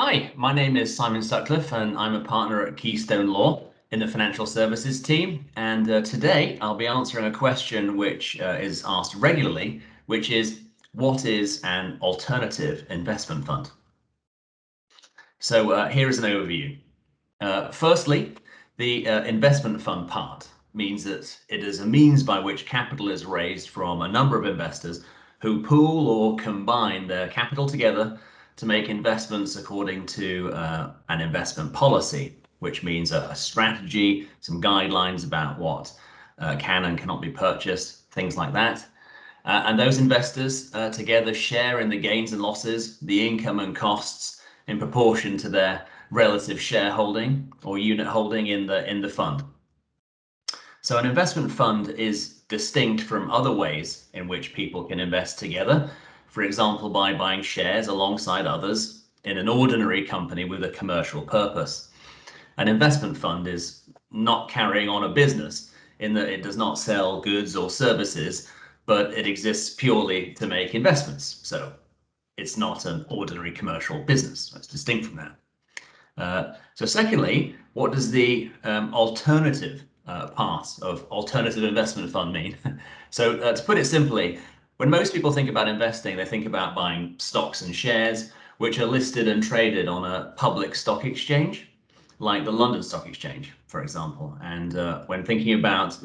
Hi, my name is Simon Sutcliffe and I'm a partner at Keystone Law in the financial services team. And today I'll be answering a question which is asked regularly, which is, what is an alternative investment fund? So here is an overview. Firstly, the investment fund part means that it is a means by which capital is raised from a number of investors who pool or combine their capital together to make investments according to an investment policy, which means a strategy, some guidelines about what can and cannot be purchased, things like that. And those investors together share in the gains and losses, the income and costs in proportion to their relative shareholding or unit holding in the fund. So an investment fund is distinct from other ways in which people can invest together, for example, by buying shares alongside others in an ordinary company with a commercial purpose. An investment fund is not carrying on a business in that it does not sell goods or services, but it exists purely to make investments. So it's not an ordinary commercial business. That's distinct from that. So secondly, what does the alternative part of alternative investment fund mean? So to put it simply, when most people think about investing, they think about buying stocks and shares, which are listed and traded on a public stock exchange, like the London Stock Exchange, for example. And when thinking about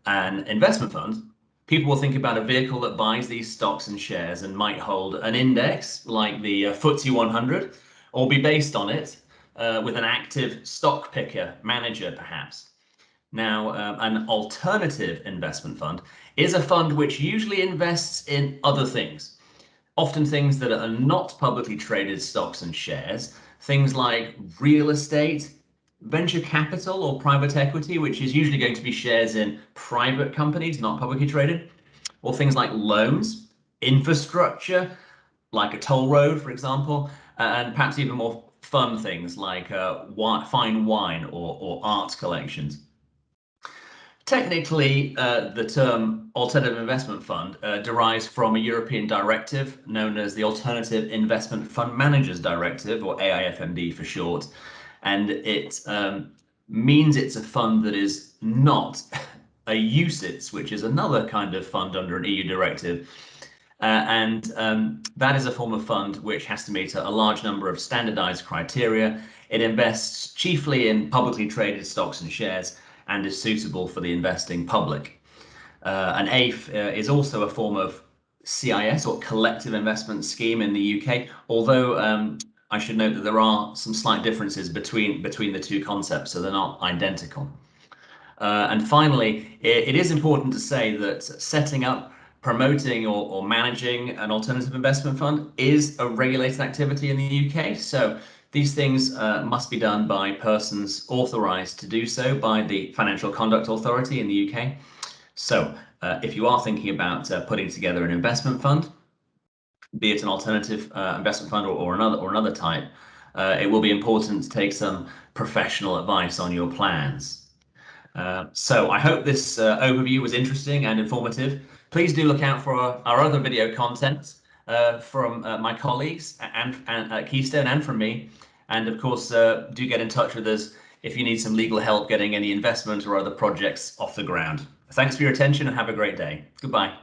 an investment fund, people will think about a vehicle that buys these stocks and shares and might hold an index like the FTSE 100 or be based on it with an active stock picker manager, perhaps. Now, an alternative investment fund is a fund which usually invests in other things, often things that are not publicly traded stocks and shares, things like real estate, venture capital or private equity, which is usually going to be shares in private companies, not publicly traded, or things like loans, infrastructure, like a toll road, for example, and perhaps even more fun things like fine wine or art collections. Technically, the term alternative investment fund derives from a European directive known as the Alternative Investment Fund Managers Directive, or AIFMD for short, and it means it's a fund that is not a UCITS, which is another kind of fund under an EU directive. That is a form of fund which has to meet a large number of standardized criteria. It invests chiefly in publicly traded stocks and shares and is suitable for the investing public. An AIF is also a form of CIS or collective investment scheme in the UK, although I should note that there are some slight differences between the two concepts, so they're not identical. And finally, it is important to say that setting up, promoting or managing an alternative investment fund is a regulated activity in the UK. So these things must be done by persons authorized to do so by the Financial Conduct Authority in the UK. So if you are thinking about putting together an investment fund, be it an alternative investment fund or another type, it will be important to take some professional advice on your plans. So I hope this overview was interesting and informative. Please do look out for our other video content from my colleagues and at Keystone and from me. And of course, do get in touch with us if you need some legal help getting any investment or other projects off the ground. Thanks for your attention and have a great day. Goodbye.